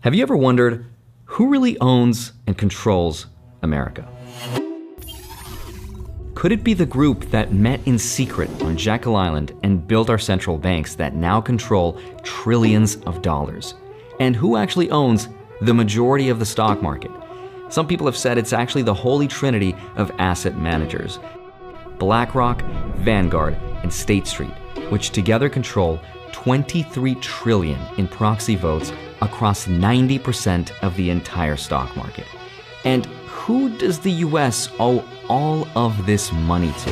Have you ever wondered who really owns and controls America? Could it be the group that met in secret on Jekyll Island and built our central banks that now control trillions of dollars? And who actually owns the majority of the stock market? Some people have said it's actually the holy trinity of asset managers: BlackRock, Vanguard, and State Street, which together control 23 trillion in proxy votes across 90% of the entire stock market. And who does the US owe all of this money to?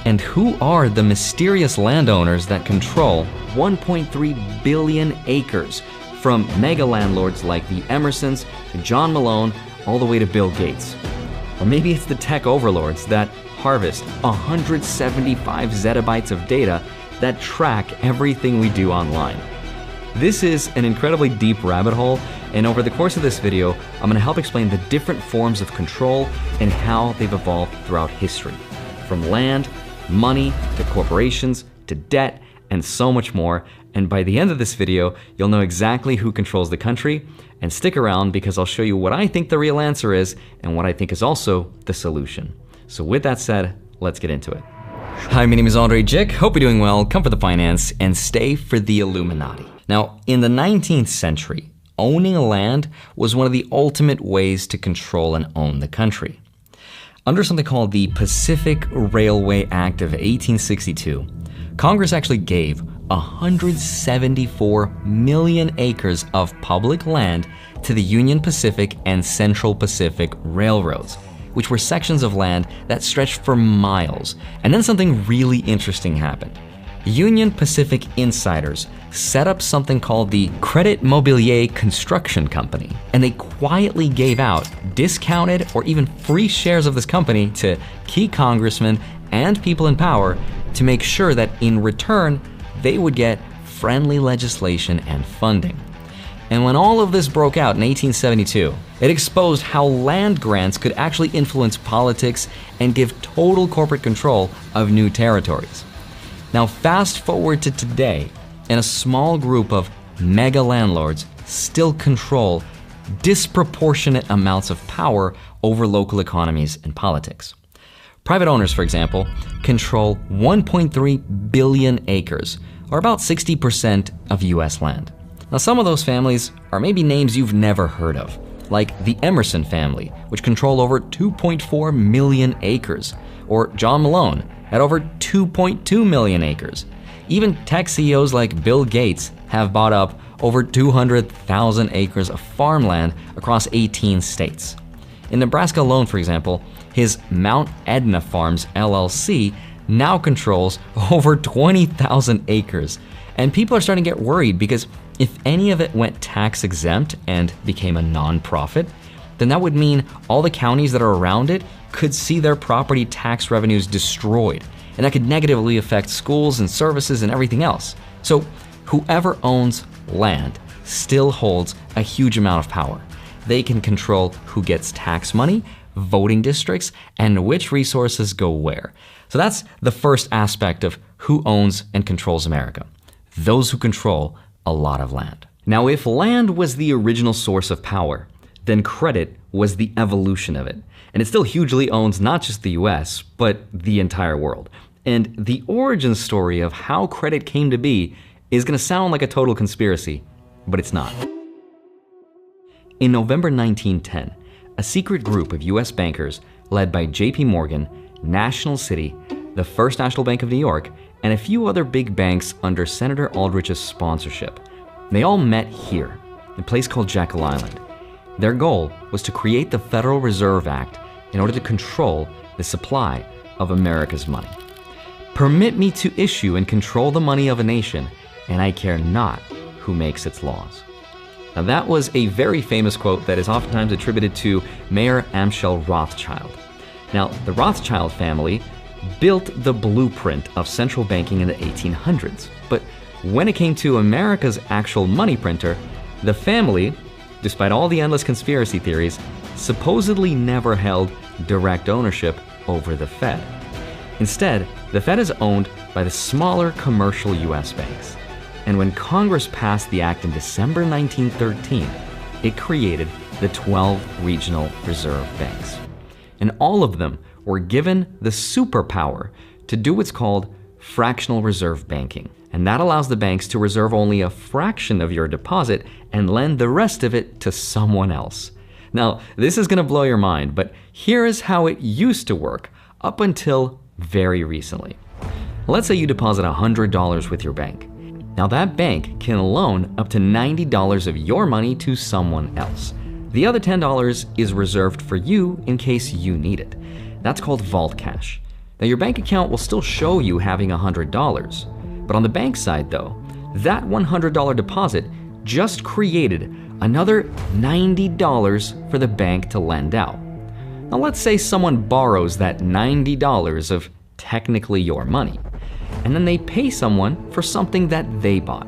And who are the mysterious landowners that control 1.3 billion acres, from mega landlords like the Emersons to John Malone all the way to Bill Gates? Or maybe it's the tech overlords that harvest 175 zettabytes of data that track everything we do online. This is an incredibly deep rabbit hole, and over the course of this video, I'm going to help explain the different forms of control and how they've evolved throughout history. From land, money, to corporations, to debt, and so much more. And by the end of this video, you'll know exactly who controls the country. And stick around, because I'll show you what I think the real answer is and what I think is also the solution. So with that said, let's get into it. Hi, my name is Andrei Jikh. Hope you're doing well. Come for the finance and stay for the Illuminati. Now, in the 19th century, owning a land was one of the ultimate ways to control and own the country. Under something called the Pacific Railway Act of 1862, Congress actually gave 174 million acres of public land to the Union Pacific and Central Pacific Railroads, which were sections of land that stretched for miles. And then something really interesting happened. Union Pacific insiders set up something called the Credit Mobilier Construction Company, and they quietly gave out discounted or even free shares of this company to key congressmen and people in power to make sure that in return they would get friendly legislation and funding. And when all of this broke out in 1872, it exposed how land grants could actually influence politics and give total corporate control of new territories. Now fast forward to today, and a small group of mega landlords still control disproportionate amounts of power over local economies and politics. Private owners, for example, control 1.3 billion acres, or about 60% of US land. Now some of those families are maybe names you've never heard of, like the Emerson family, which control over 2.4 million acres, or John Malone at over 2.2 million acres. Even tech CEOs like Bill Gates have bought up over 200,000 acres of farmland across 18 states. In Nebraska alone, for example, his Mount Edna Farms LLC now controls over 20,000 acres. And people are starting to get worried, because if any of it went tax exempt and became a nonprofit, then that would mean all the counties that are around it could see their property tax revenues destroyed, and that could negatively affect schools and services and everything else. So whoever owns land still holds a huge amount of power. They can control who gets tax money, voting districts, and which resources go where. So that's the first aspect of who owns and controls America: those who control a lot of land. Now, if land was the original source of power, then credit was the evolution of it. And it still hugely owns not just the US, but the entire world. And the origin story of how credit came to be is going to sound like a total conspiracy, but it's not. In November 1910, a secret group of US bankers led by JP Morgan, National City, the First National Bank of New York, and a few other big banks under Senator Aldrich's sponsorship. They all met here, a place called Jekyll Island. Their goal was to create the Federal Reserve Act in order to control the supply of America's money. Permit me to issue and control the money of a nation, and I care not who makes its laws. Now that was a very famous quote that is oftentimes attributed to Mayor Amschel Rothschild. Now, the Rothschild family built the blueprint of central banking in the 1800s, but when it came to America's actual money printer, the family, despite all the endless conspiracy theories, supposedly never held direct ownership over the Fed. Instead, the Fed is owned by the smaller commercial US banks. And when Congress passed the act in December 1913, it created the 12 regional reserve banks. And all of them were given the superpower to do what's called fractional reserve banking. And that allows the banks to reserve only a fraction of your deposit and lend the rest of it to someone else. Now, this is going to blow your mind, but here is how it used to work up until very recently. Let's say you deposit $100 with your bank. Now that bank can loan up to $90 of your money to someone else. The other $10 is reserved for you in case you need it. That's called vault cash. Now your bank account will still show you having $100, but on the bank side though, that $100 deposit just created another $90 for the bank to lend out. Now let's say someone borrows that $90 of technically your money, and then they pay someone for something that they bought.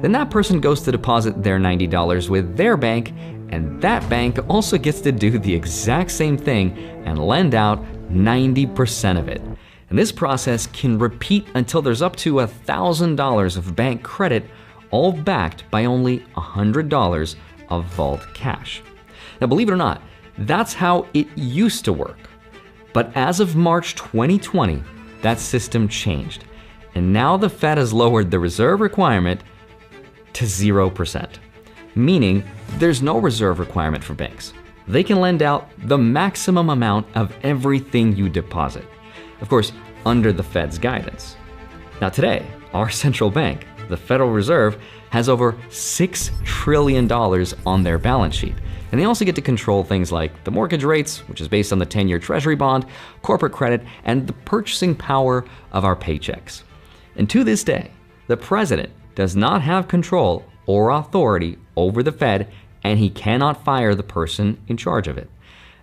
Then that person goes to deposit their $90 with their bank, and that bank also gets to do the exact same thing and lend out 90% of it. And this process can repeat until there's up to $1,000 of bank credit, all backed by only $100 of vault cash. Now, believe it or not, that's how it used to work. But as of March 2020, that system changed. And now the Fed has lowered the reserve requirement to 0%, meaning there's no reserve requirement for banks. They can lend out the maximum amount of everything you deposit. Of course, under the Fed's guidance. Now today, our central bank, the Federal Reserve, has over $6 trillion on their balance sheet. And they also get to control things like the mortgage rates, which is based on the 10-year Treasury bond, corporate credit, and the purchasing power of our paychecks. And to this day, the president does not have control or authority over the Fed, and he cannot fire the person in charge of it.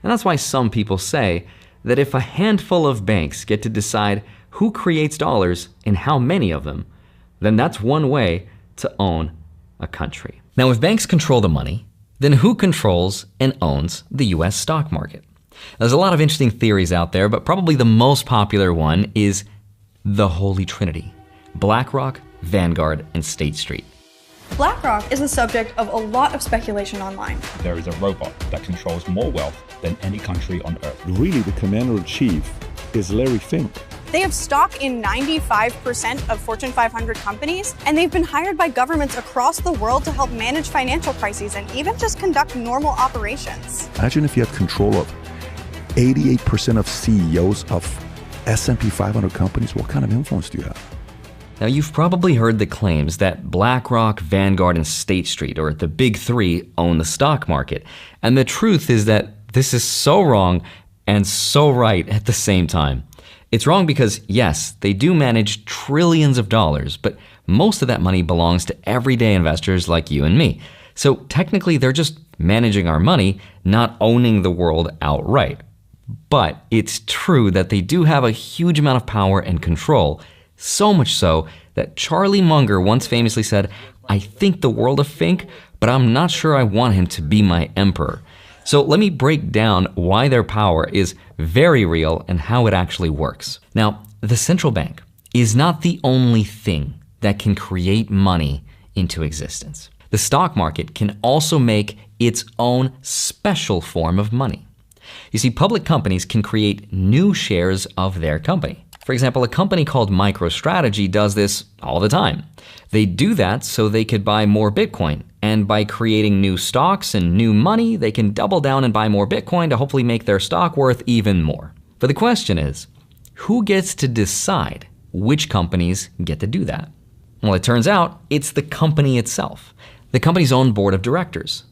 And that's why some people say that if a handful of banks get to decide who creates dollars and how many of them, then that's one way to own a country. Now, if banks control the money, then who controls and owns the US stock market? There's a lot of interesting theories out there, but probably the most popular one is the Holy Trinity: BlackRock, Vanguard, and State Street. BlackRock is the subject of a lot of speculation online. There is a robot that controls more wealth than any country on earth. Really, the commander-in-chief is Larry Fink. They have stock in 95% of Fortune 500 companies, and they've been hired by governments across the world to help manage financial crises and even just conduct normal operations. Imagine if you had control of 88% of CEOs of S&P 500 companies. What kind of influence do you have? Now, you've probably heard the claims that BlackRock, Vanguard, and State Street, or the big three, own the stock market. And the truth is that this is so wrong and so right at the same time. It's wrong because, yes, they do manage trillions of dollars, but most of that money belongs to everyday investors like you and me. So technically, they're just managing our money, not owning the world outright. But it's true that they do have a huge amount of power and control, so much so that Charlie Munger once famously said, "I think the world of Fink, but I'm not sure I want him to be my emperor." So let me break down why their power is very real and how it actually works. Now, the central bank is not the only thing that can create money into existence. The stock market can also make its own special form of money. You see, public companies can create new shares of their company. For example, a company called MicroStrategy does this all the time. They do that so they could buy more Bitcoin. And by creating new stocks and new money, they can double down and buy more Bitcoin to hopefully make their stock worth even more. But the question is, who gets to decide which companies get to do that? Well, it turns out it's the company itself, the company's own board of directors.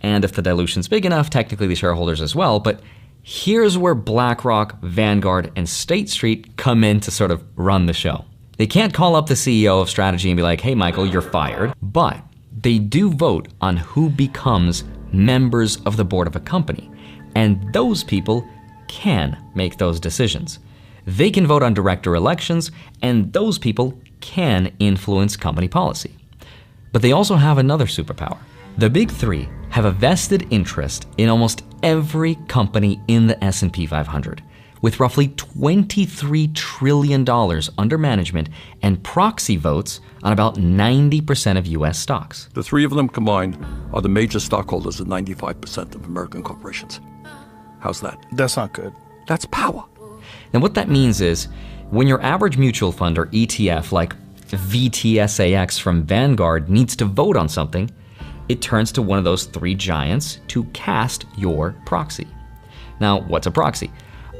And if the dilution's big enough, technically the shareholders as well. But here's where BlackRock, Vanguard, and State Street come in to sort of run the show. They can't call up the CEO of Strategy and be like, "Hey, Michael, you're fired." But they do vote on who becomes members of the board of a company. And those people can make those decisions. They can vote on director elections, and those people can influence company policy. But they also have another superpower. The big three have a vested interest in almost every company in the S&P 500, with roughly $23 trillion under management and proxy votes on about 90% of U.S. stocks. The three of them combined are the major stockholders of 95% of American corporations. How's that? That's not good. That's power. And what that means is, when your average mutual fund or ETF like VTSAX from Vanguard needs to vote on something, it turns to one of those three giants to cast your proxy. Now, what's a proxy?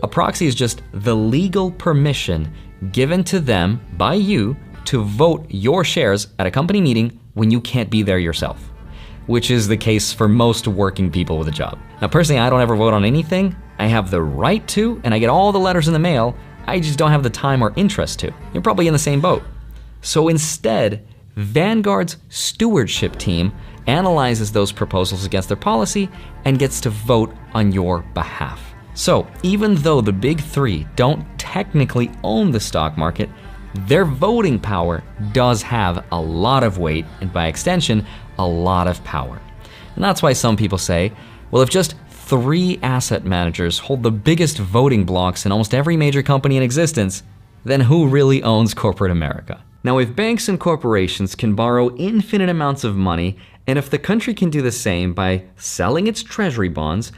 A proxy is just the legal permission given to them by you to vote your shares at a company meeting when you can't be there yourself, which is the case for most working people with a job. Now, personally, I don't ever vote on anything. I have the right to, and I get all the letters in the mail. I just don't have the time or interest to. You're probably in the same boat. So instead, Vanguard's stewardship team analyzes those proposals against their policy and gets to vote on your behalf. So even though the big three don't technically own the stock market, their voting power does have a lot of weight and by extension, a lot of power. And that's why some people say, well, if just 3 asset managers hold the biggest voting blocks in almost every major company in existence, then who really owns corporate America? Now, if banks and corporations can borrow infinite amounts of money, and if the country can do the same by selling its treasury bonds,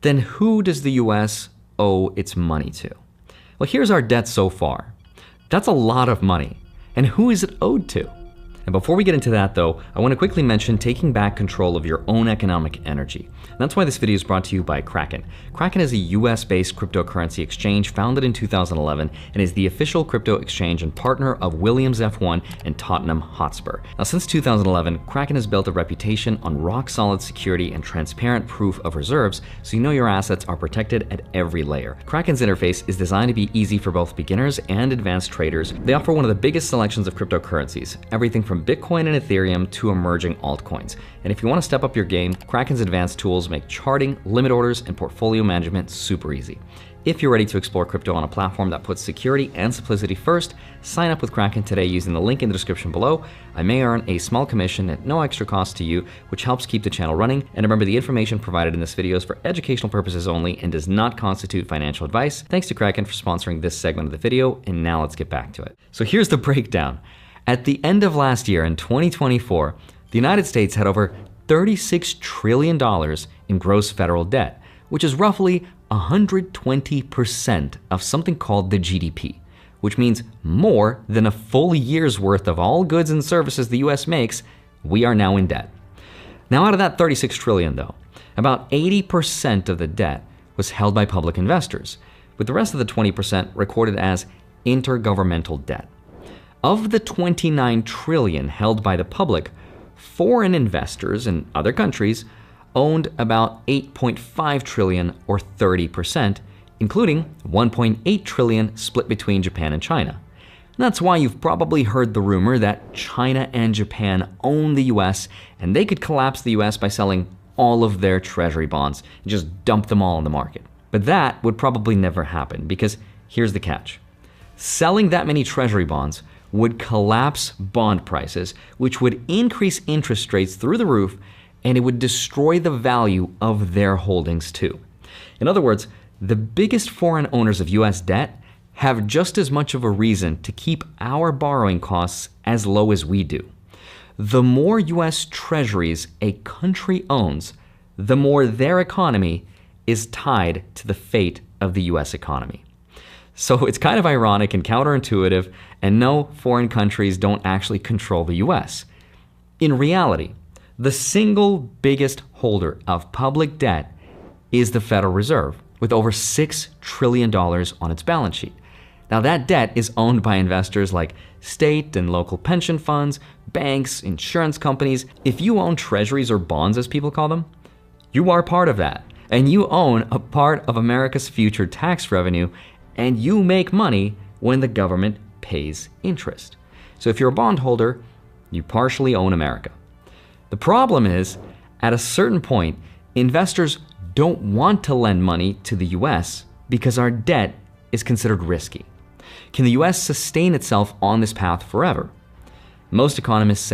then who does the US owe its money to? Well, here's our debt so far. That's a lot of money. And who is it owed to? And before we get into that though, I want to quickly mention taking back control of your own economic energy. And that's why this video is brought to you by Kraken. Kraken is a US-based cryptocurrency exchange founded in 2011 and is the official crypto exchange and partner of Williams F1 and Tottenham Hotspur. Now, since 2011, Kraken has built a reputation on rock-solid security and transparent proof of reserves, so you know your assets are protected at every layer. Kraken's interface is designed to be easy for both beginners and advanced traders. They offer one of the biggest selections of cryptocurrencies, everything from Bitcoin and Ethereum to emerging altcoins. And if you want to step up your game, Kraken's advanced tools make charting, limit orders, and portfolio management super easy. If you're ready to explore crypto on a platform that puts security and simplicity first, sign up with Kraken today using the link in the description below. I may earn a small commission at no extra cost to you, which helps keep the channel running. And remember, the information provided in this video is for educational purposes only and does not constitute financial advice. Thanks to Kraken for sponsoring this segment of the video, and now let's get back to it. So here's the breakdown. At the end of last year, in 2024, the United States had over $36 trillion in gross federal debt, which is roughly 120% of something called the GDP, which means more than a full year's worth of all goods and services the US makes. We are now in debt. Now, out of that 36 trillion though, about 80% of the debt was held by public investors, with the rest of the 20% recorded as intergovernmental debt. Of the 29 trillion held by the public, foreign investors in other countries owned about 8.5 trillion or 30%, including 1.8 trillion split between Japan and China. And that's why you've probably heard the rumor that China and Japan own the US and they could collapse the US by selling all of their treasury bonds and just dump them all on the market. But that would probably never happen because here's the catch. Selling that many treasury bonds would collapse bond prices, which would increase interest rates through the roof, and it would destroy the value of their holdings too. In other words, the biggest foreign owners of US debt have just as much of a reason to keep our borrowing costs as low as we do. The more US treasuries a country owns, the more their economy is tied to the fate of the US economy. So it's kind of ironic and counterintuitive, and no, foreign countries don't actually control the US. In reality, the single biggest holder of public debt is the Federal Reserve, with over $6 trillion on its balance sheet. Now, that debt is owned by investors like state and local pension funds, banks, insurance companies. If you own treasuries or bonds, as people call them, you are part of that, and you own a part of America's future tax revenue, and you make money when the government pays interest. So if you're a bondholder, you partially own America. The problem is, at a certain point, investors don't want to lend money to the US because our debt is considered risky. Can the US sustain itself on this path forever? Most economists say